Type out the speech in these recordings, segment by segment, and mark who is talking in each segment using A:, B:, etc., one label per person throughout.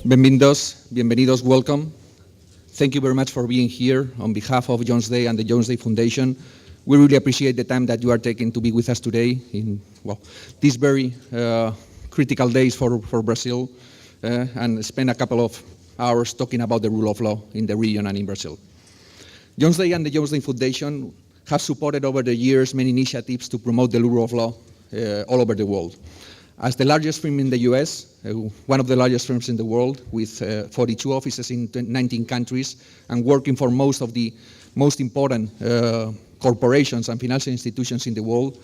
A: Bienvenidos, welcome. Thank you very much for being here on behalf of Jones Day and the Jones Day Foundation. We really appreciate the time that you are taking to be with us today in these very critical days for Brazil and spend a couple of hours talking about the rule of law in the region and in Brazil. Jones Day and the Jones Day Foundation have supported over the years many initiatives to promote the rule of law all over the world. As the largest firm in the US, one of the largest firms in the world with 42 offices in 19 countries and working for most of the most important corporations and financial institutions in the world,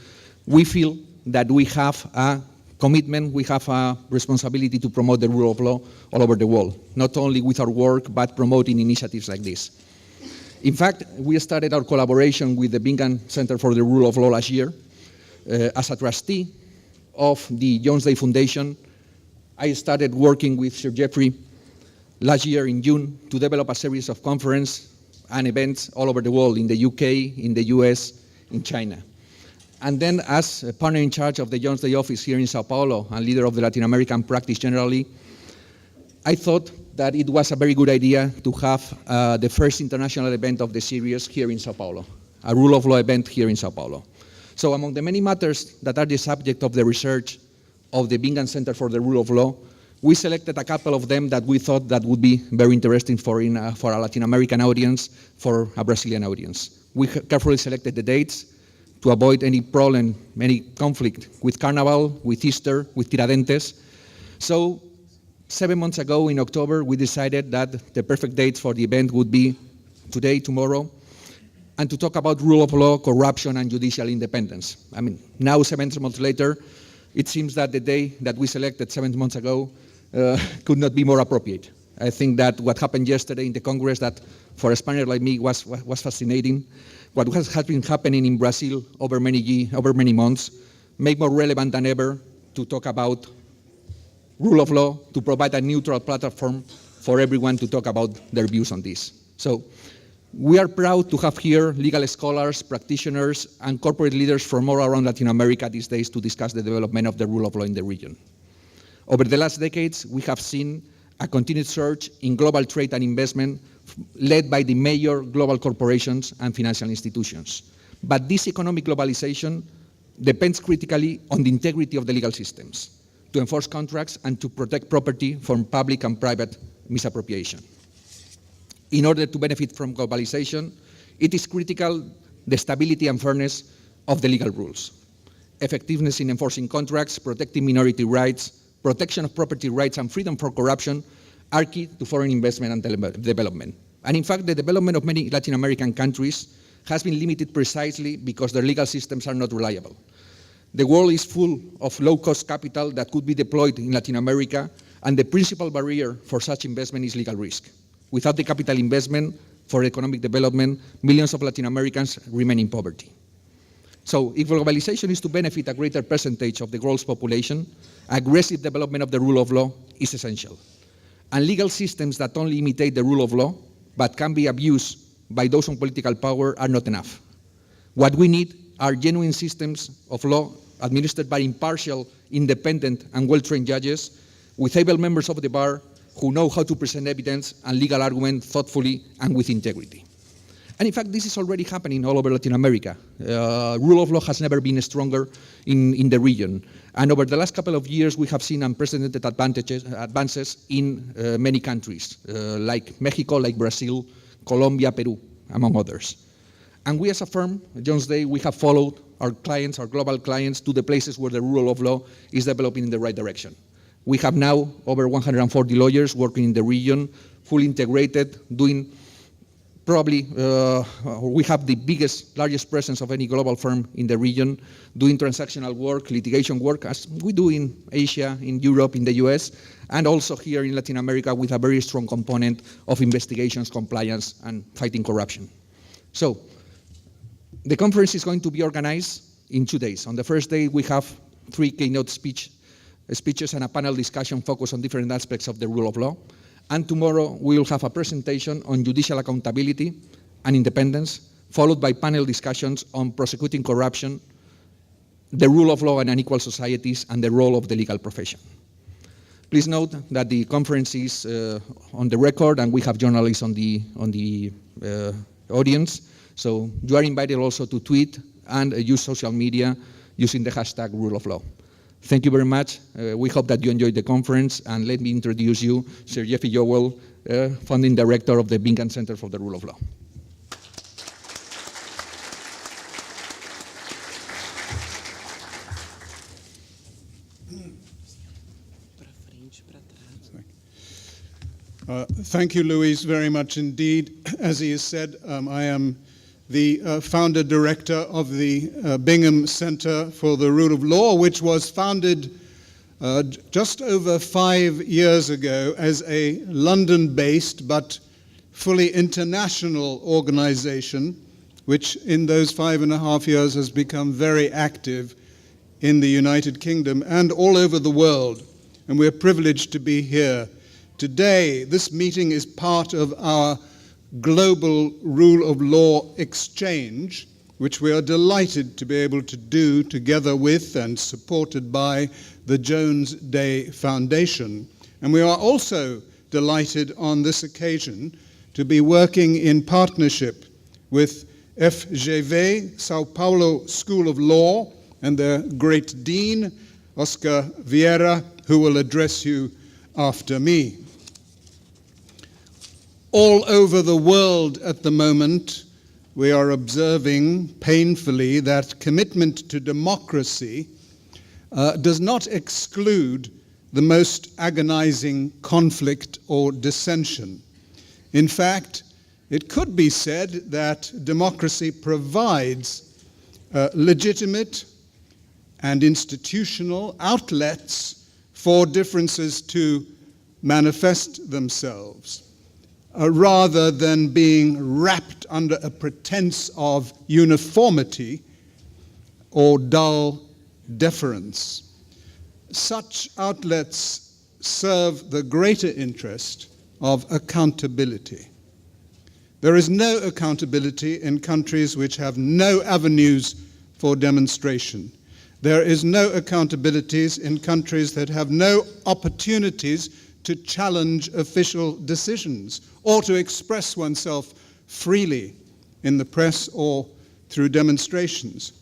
A: we feel that we have a commitment, we have a responsibility to promote the rule of law all over the world, not only with our work, but promoting initiatives like this. In fact, we started our collaboration with the Bingham Center for the Rule of Law last year. As a trustee of the Jones Day Foundation, I started working with Sir Jeffrey last year in June to develop a series of conferences and events all over the world, in the UK, in the US, in China. And then as a partner in charge of the Jones Day office here in Sao Paulo and leader of the Latin American practice generally, I thought that it was a very good idea to have the first international event of the series here in Sao Paulo, a rule of law event here in Sao Paulo. So among the many matters that are the subject of the research of the Bingham Center for the Rule of Law, we selected a couple of them that we thought that would be very interesting for a Latin American audience, for a Brazilian audience. We carefully selected the dates to avoid any problem, any conflict with Carnival, with Easter, with Tiradentes. So 7 months ago in October, we decided that the perfect dates for the event would be today, tomorrow, and to talk about rule of law, corruption, and judicial independence. I mean, now 7 months later, it seems that the day that we selected 7 months ago could not be more appropriate. I think that what happened yesterday in the Congress, that for a Spaniard like me was fascinating. What has been happening in Brazil over many months, make more relevant than ever to talk about rule of law, to provide a neutral platform for everyone to talk about their views on this. So, we are proud to have here legal scholars, practitioners, and corporate leaders from all around Latin America these days to discuss the development of the rule of law in the region. Over the last decades, we have seen a continued surge in global trade and investment led by the major global corporations and financial institutions. But this economic globalization depends critically on the integrity of the legal systems to enforce contracts and to protect property from public and private misappropriation. In order to benefit from globalization, it is critical the stability and fairness of the legal rules. Effectiveness in enforcing contracts, protecting minority rights, protection of property rights, and freedom from corruption are key to foreign investment and development. And in fact, the development of many Latin American countries has been limited precisely because their legal systems are not reliable. The world is full of low-cost capital that could be deployed in Latin America, and the principal barrier for such investment is legal risk. Without the capital investment for economic development, millions of Latin Americans remain in poverty. So if globalization is to benefit a greater percentage of the world's population, aggressive development of the rule of law is essential. And legal systems that only imitate the rule of law, but can be abused by those on political power, are not enough. What we need are genuine systems of law administered by impartial, independent, and well-trained judges with able members of the bar who know how to present evidence and legal argument thoughtfully and with integrity. And in fact, this is already happening all over Latin America. Rule of law has never been stronger in the region. And over the last couple of years, we have seen unprecedented advances in many countries, like Mexico, like Brazil, Colombia, Peru, among others. And we as a firm, Jones Day, we have followed our clients, our global clients, to the places where the rule of law is developing in the right direction. We have now over 140 lawyers working in the region, fully integrated, doing probably, we have the largest presence of any global firm in the region, doing transactional work, litigation work, as we do in Asia, in Europe, in the US, and also here in Latin America with a very strong component of investigations, compliance, and fighting corruption. So, the conference is going to be organized in 2 days. On the first day, we have 3 keynote speeches and a panel discussion focused on different aspects of the rule of law. And tomorrow we will have a presentation on judicial accountability and independence, followed by panel discussions on prosecuting corruption, the rule of law in unequal societies, and the role of the legal profession. Please note that the conference is on the record, and we have journalists on the audience. So you are invited also to tweet and use social media using the hashtag Rule of Law. Thank you very much. We hope that you enjoyed the conference, and let me introduce you, Sir Jeffrey Jowell, Founding Director of the Bingham Center for the Rule of Law.
B: Thank you, Luis, very much indeed. As he has said, I am the founder director of the Bingham Center for the Rule of Law, which was founded just over 5 years ago as a London-based but fully international organization, which in those 5.5 years has become very active in the United Kingdom and all over the world. And we're privileged to be here today. This meeting is part of our global rule of law exchange, which we are delighted to be able to do together with and supported by the Jones Day Foundation. And we are also delighted on this occasion to be working in partnership with FGV, Sao Paulo School of Law, and their great dean, Oscar Vieira, who will address you after me. All over the world at the moment, we are observing painfully that commitment to democracy does not exclude the most agonizing conflict or dissension. In fact, it could be said that democracy provides legitimate and institutional outlets for differences to manifest themselves, rather than being wrapped under a pretense of uniformity or dull deference. Such outlets serve the greater interest of accountability. There is no accountability in countries which have no avenues for demonstration. There is no accountabilities in countries that have no opportunities to challenge official decisions or to express oneself freely in the press or through demonstrations,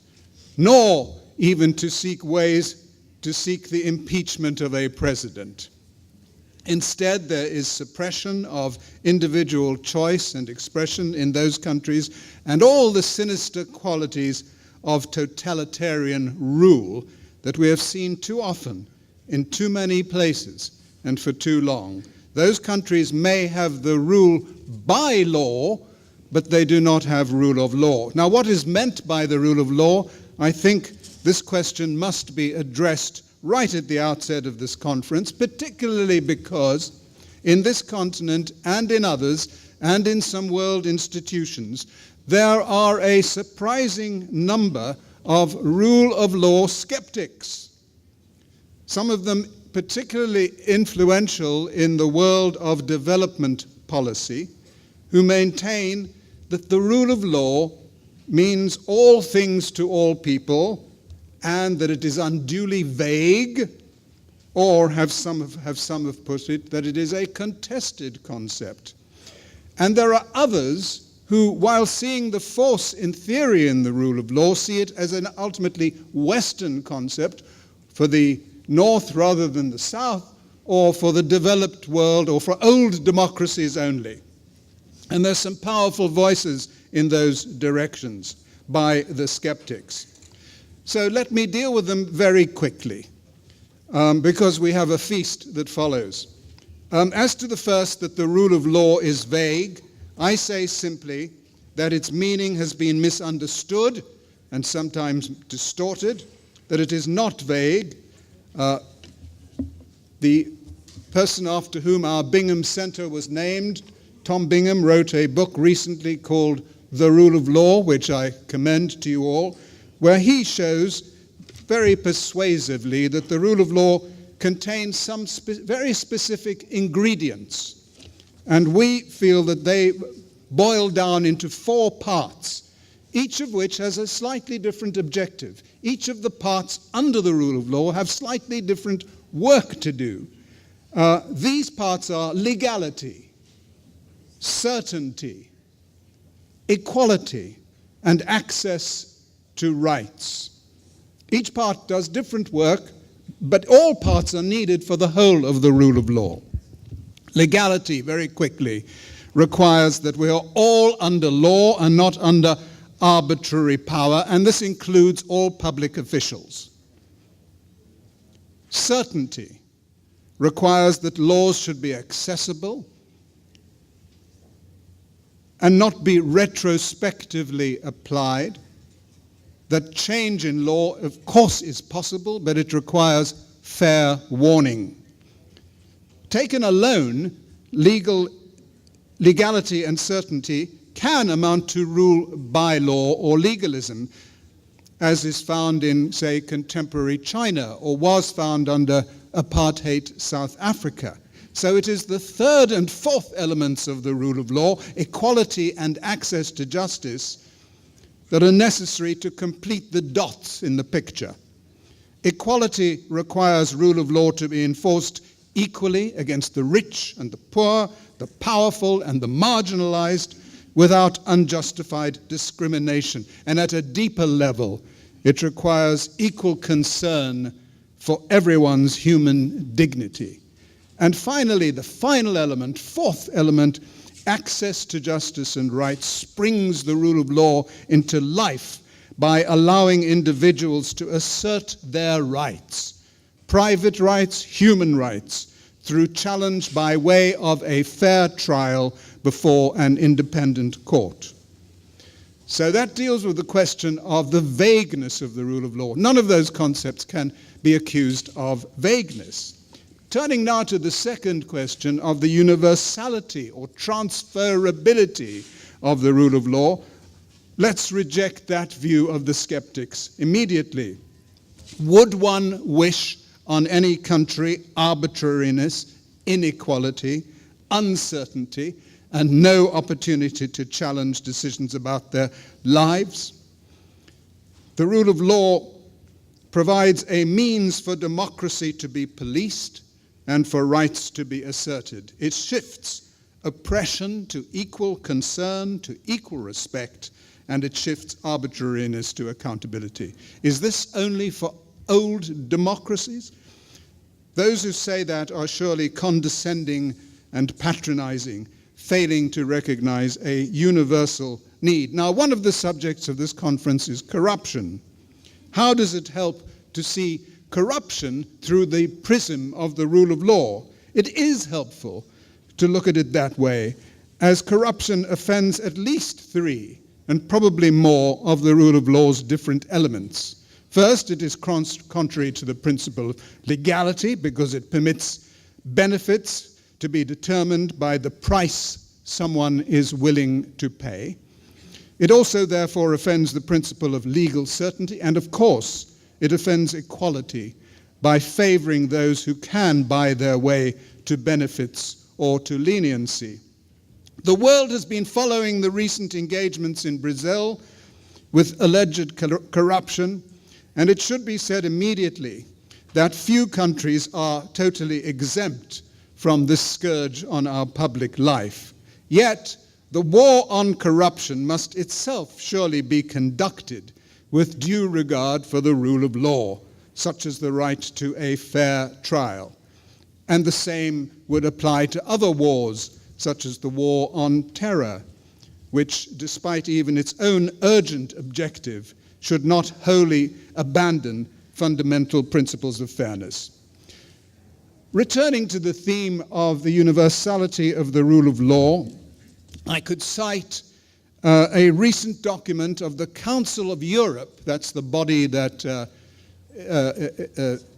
B: nor even to seek ways to seek the impeachment of a president. Instead, there is suppression of individual choice and expression in those countries, and all the sinister qualities of totalitarian rule that we have seen too often in too many places and for too long. Those countries may have the rule by law, but they do not have rule of law. Now, what is meant by the rule of law? I think this question must be addressed right at the outset of this conference, particularly because in this continent and in others, and in some world institutions, there are a surprising number of rule of law skeptics. Some of them particularly influential in the world of development policy, who maintain that the rule of law means all things to all people, and that it is unduly vague, or some have put it that it is a contested concept. And there are others who, while seeing the force in theory in the rule of law, see it as an ultimately Western concept for the North rather than the South, or for the developed world, or for old democracies only. And there's some powerful voices in those directions by the skeptics. So let me deal with them very quickly, because we have a feast that follows. As to the first, that the rule of law is vague, I say simply that its meaning has been misunderstood and sometimes distorted, that it is not vague. The person after whom our Bingham Center was named, Tom Bingham, wrote a book recently called The Rule of Law, which I commend to you all, where he shows very persuasively that the rule of law contains some very specific ingredients. And we feel that they boil down into 4 parts, each of which has a slightly different objective. Each of the parts under the rule of law have slightly different work to do. These parts are legality, certainty, equality, and access to rights. Each part does different work, but all parts are needed for the whole of the rule of law. Legality, very quickly, requires that we are all under law and not under arbitrary power, and this includes all public officials. Certainty requires that laws should be accessible and not be retrospectively applied. That change in law, of course, is possible, but it requires fair warning. Taken alone, legality and certainty can amount to rule by law or legalism, as is found in, say, contemporary China, or was found under apartheid South Africa. So it is the third and fourth elements of the rule of law, equality and access to justice, that are necessary to complete the dots in the picture. Equality requires rule of law to be enforced equally against the rich and the poor, the powerful and the marginalized, without unjustified discrimination. And at a deeper level, it requires equal concern for everyone's human dignity. And finally, the final element, fourth element, access to justice and rights, springs the rule of law into life by allowing individuals to assert their rights, private rights, human rights, through challenge by way of a fair trial before an independent court. So that deals with the question of the vagueness of the rule of law. None of those concepts can be accused of vagueness. Turning now to the second question of the universality or transferability of the rule of law, let's reject that view of the skeptics immediately. Would one wish on any country arbitrariness, inequality, uncertainty, and no opportunity to challenge decisions about their lives? The rule of law provides a means for democracy to be policed and for rights to be asserted. It shifts oppression to equal concern, to equal respect, and it shifts arbitrariness to accountability. Is this only for old democracies? Those who say that are surely condescending and patronizing, failing to recognize a universal need. Now, one of the subjects of this conference is corruption. How does it help to see corruption through the prism of the rule of law? It is helpful to look at it that way, as corruption offends at least three, and probably more, of the rule of law's different elements. First, it is contrary to the principle of legality, because it permits benefits to be determined by the price someone is willing to pay. It also, therefore, offends the principle of legal certainty, and of course, it offends equality by favoring those who can buy their way to benefits or to leniency. The world has been following the recent engagements in Brazil with alleged corruption, and it should be said immediately that few countries are totally exempt from this scourge on our public life. Yet, the war on corruption must itself surely be conducted with due regard for the rule of law, such as the right to a fair trial. And the same would apply to other wars, such as the war on terror, which, despite even its own urgent objective, should not wholly abandon fundamental principles of fairness. Returning to the theme of the universality of the rule of law, I could cite a recent document of the Council of Europe, that's the body that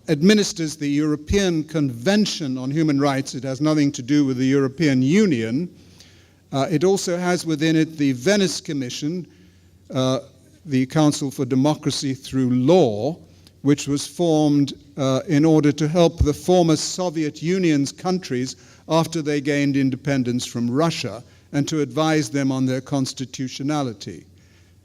B: administers the European Convention on Human Rights. It has nothing to do with the European Union. It also has within it the Venice Commission, the Council for Democracy Through Law, which was formed in order to help the former Soviet Union's countries after they gained independence from Russia, and to advise them on their constitutionality.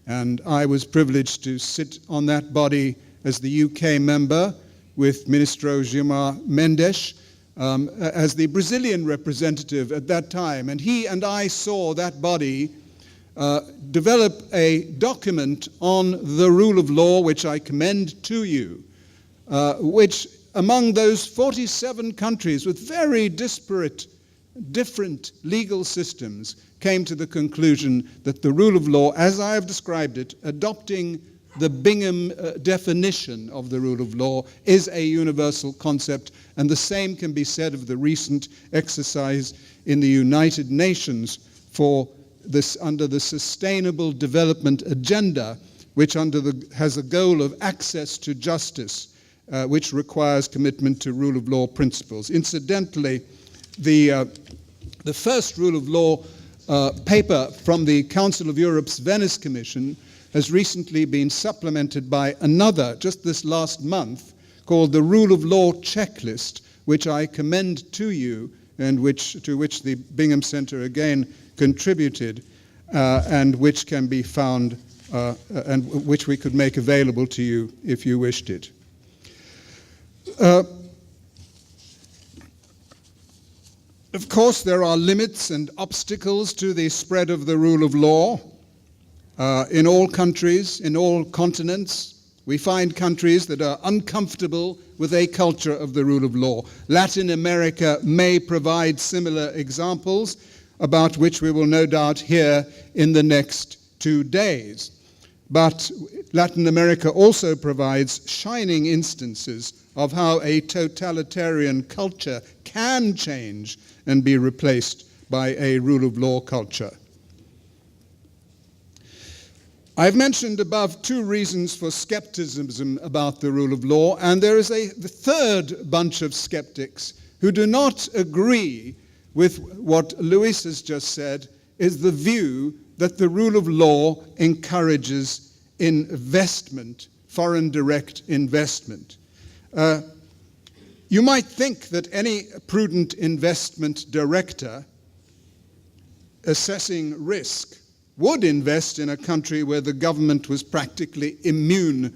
B: And I was privileged to sit on that body as the UK member with Ministro Gilmar Mendes, as the Brazilian representative at that time, and he and I saw that body develop a document on the rule of law, which I commend to you, which among those 47 countries with very disparate, different legal systems, came to the conclusion that the rule of law, as I have described it, adopting the Bingham definition of the rule of law, is a universal concept, and the same can be said of the recent exercise in the United Nations for this under the Sustainable Development Agenda, which has a goal of access to justice, which requires commitment to rule of law principles. Incidentally, the first rule of law paper from the Council of Europe's Venice Commission has recently been supplemented by another, just this last month, called the Rule of Law Checklist, which I commend to you, and to which the Bingham Center again contributed, and which can be found, and which we could make available to you if you wished it. Of course, there are limits and obstacles to the spread of the rule of law. In all countries, in all continents, we find countries that are uncomfortable with a culture of the rule of law. Latin America may provide similar examples, about which we will no doubt hear in the next 2 days. But Latin America also provides shining instances of how a totalitarian culture can change and be replaced by a rule of law culture. I've mentioned above 2 reasons for skepticism about the rule of law, and there is the third bunch of skeptics who do not agree with what Luis has just said, is the view that the rule of law encourages investment, foreign direct investment. You might think that any prudent investment director assessing risk would invest in a country where the government was practically immune,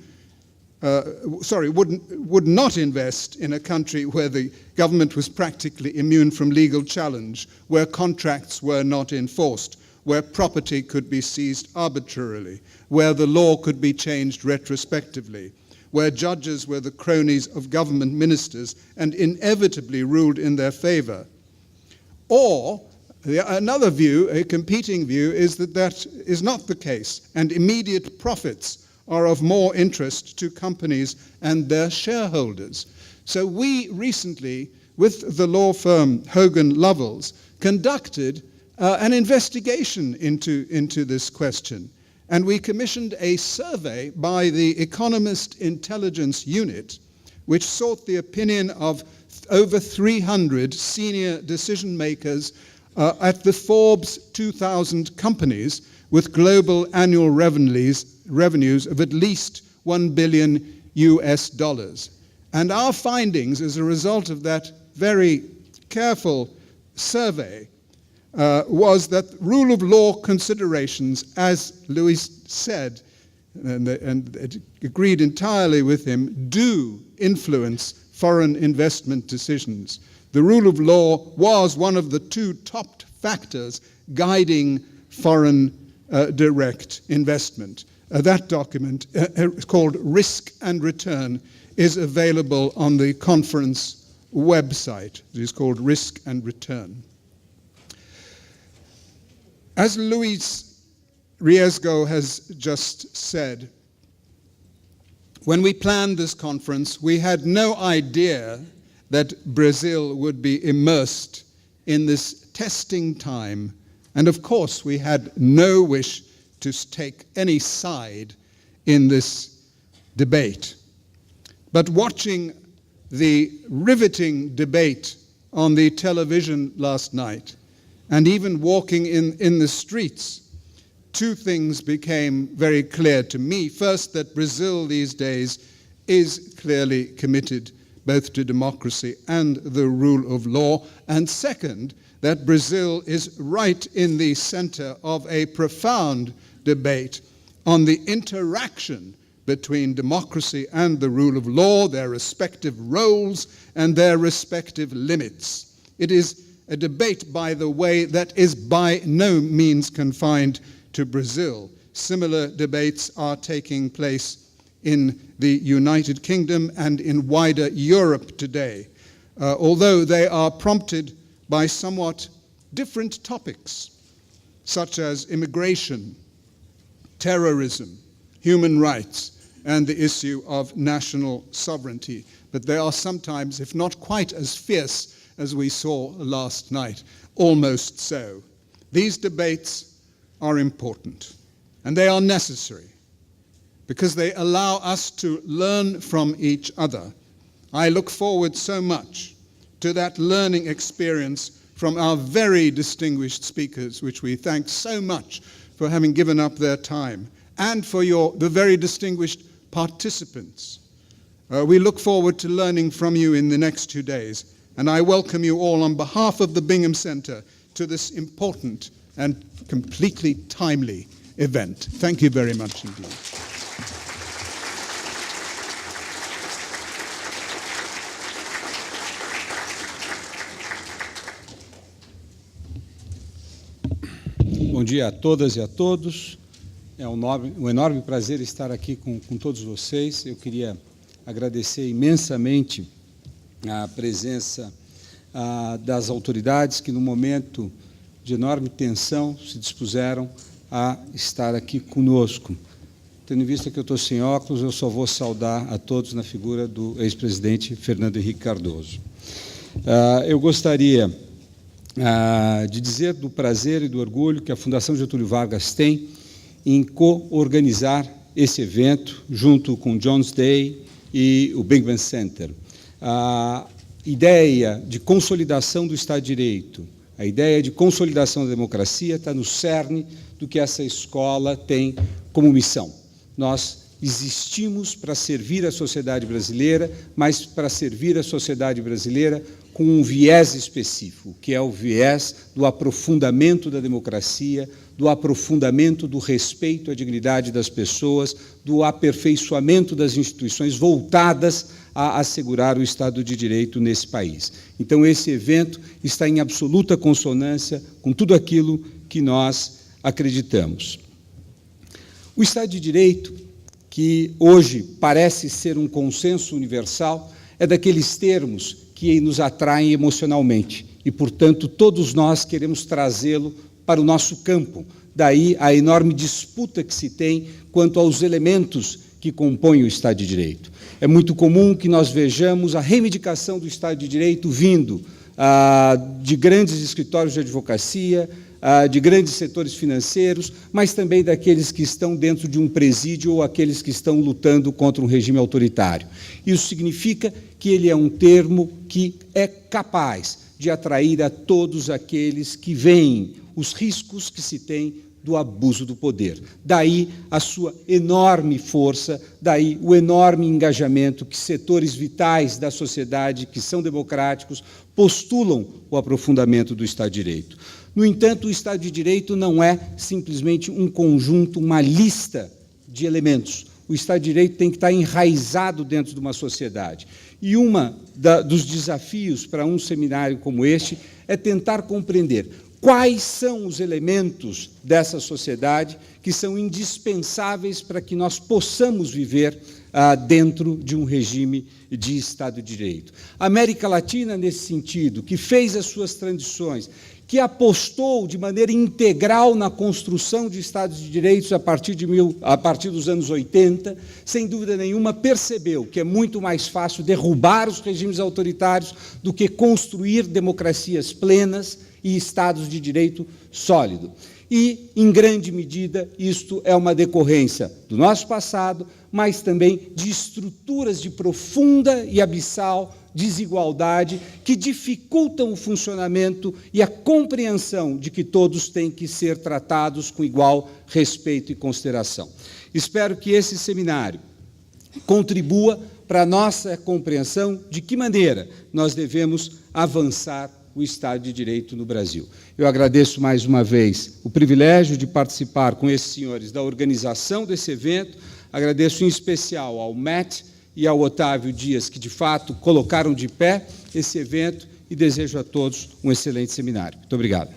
B: would not invest in a country where the government was practically immune from legal challenge, where contracts were not enforced, where property could be seized arbitrarily, where the law could be changed retrospectively, where judges were the cronies of government ministers and inevitably ruled in their favor. Or another view, a competing view, is that that is not the case, and immediate profits are of more interest to companies and their shareholders. So we recently, with the law firm Hogan Lovells, conducted an investigation into this question. And we commissioned a survey by the Economist Intelligence Unit, which sought the opinion of over 300 senior decision makers at the Forbes 2000 companies with global annual revenues of at least $1 billion US. And our findings as a result of that very careful survey was that rule of law considerations, as Luis said, and agreed entirely with him, do influence foreign investment decisions. The rule of law was one of the 2 top factors guiding foreign direct investment. That document, called Risk and Return, is available on the conference website. It is called Risk and Return. As Luis Riesgo has just said, when we planned this conference, we had no idea that Brazil would be immersed in this testing time. And of course, we had no wish to take any side in this debate. But watching the riveting debate on the television last night, and even walking in the streets, 2 things became very clear to me. First, that Brazil these days is clearly committed both to democracy and the rule of law. And second, that Brazil is right in the center of a profound debate on the interaction between democracy and the rule of law, their respective roles and their respective limits. It is a debate, by the way, that is by no means confined to Brazil. Similar debates are taking place in the United Kingdom and in wider Europe today, although they are prompted by somewhat different topics, such as immigration, terrorism, human rights, and the issue of national sovereignty. But they are sometimes, if not quite as fierce as we saw last night, almost so. These debates are important, and they are necessary, because they allow us to learn from each other. I look forward so much to that learning experience from our very distinguished speakers, which we thank so much for having given up their time, and for the very distinguished participants. We look forward to learning from you in the next 2 days, and I welcome you all on behalf of the Bingham Center to this important and completely timely event. Thank you very much indeed.
C: Bom dia a todas e a todos. É um enorme prazer estar aqui com todos vocês. Eu queria agradecer imensamente a presença das autoridades que, no momento de enorme tensão, se dispuseram a estar aqui conosco. Tendo em vista que eu estou sem óculos, eu só vou saudar a todos na figura do ex-presidente Fernando Henrique Cardoso. Eu gostaria de dizer do prazer e do orgulho que a Fundação Getúlio Vargas tem em co-organizar esse evento junto com o Jones Day e o Bingham Center. A ideia de consolidação do Estado de Direito, a ideia de consolidação da democracia está no cerne do que essa escola tem como missão. Nós existimos para servir a sociedade brasileira, mas para servir a sociedade brasileira com um viés específico, que é o viés do aprofundamento da democracia, do aprofundamento do respeito à dignidade das pessoas, do aperfeiçoamento das instituições voltadas a assegurar o Estado de Direito nesse país. Então, esse evento está em absoluta consonância com tudo aquilo que nós acreditamos. O Estado de Direito, que hoje parece ser um consenso universal, é daqueles termos que nos atraem emocionalmente e, portanto, todos nós queremos trazê-lo para o nosso campo. Daí a enorme disputa que se tem quanto aos elementos que compõem o Estado de Direito. É muito comum que nós vejamos a reivindicação do Estado de Direito vindo de grandes escritórios de advocacia, de grandes setores financeiros, mas também daqueles que estão dentro de um presídio ou aqueles que estão lutando contra um regime autoritário. Isso significa que ele é um termo que é capaz de atrair a todos aqueles que veem os riscos que se tem do abuso do poder. Daí a sua enorme força, daí o enorme engajamento que setores vitais da sociedade, que são democráticos, postulam o aprofundamento do Estado de Direito. No entanto, o Estado de Direito não é simplesmente um conjunto, uma lista de elementos. O Estado de Direito tem que estar enraizado dentro de uma sociedade. E dos desafios para um seminário como este é tentar compreender quais são os elementos dessa sociedade que são indispensáveis para que nós possamos viver dentro de um regime de Estado de Direito. A América Latina, nesse sentido, que fez as suas transições, que apostou de maneira integral na construção de Estados de Direitos a partir dos anos 80, sem dúvida nenhuma, percebeu que é muito mais fácil derrubar os regimes autoritários do que construir democracias plenas e Estados de Direito sólido. E, em grande medida, isto é uma decorrência do nosso passado, mas também de estruturas de profunda e abissal desigualdade que dificultam o funcionamento e a compreensão de que todos têm que ser tratados com igual respeito e consideração. Espero que esse seminário contribua para a nossa compreensão de que maneira nós devemos avançar o Estado de Direito no Brasil. Eu agradeço mais uma vez o privilégio de participar com esses senhores da organização desse evento, Agradeço em especial ao Matt e ao Otávio Dias, que de fato colocaram de pé esse evento, e desejo a todos um excelente seminário. Muito obrigado.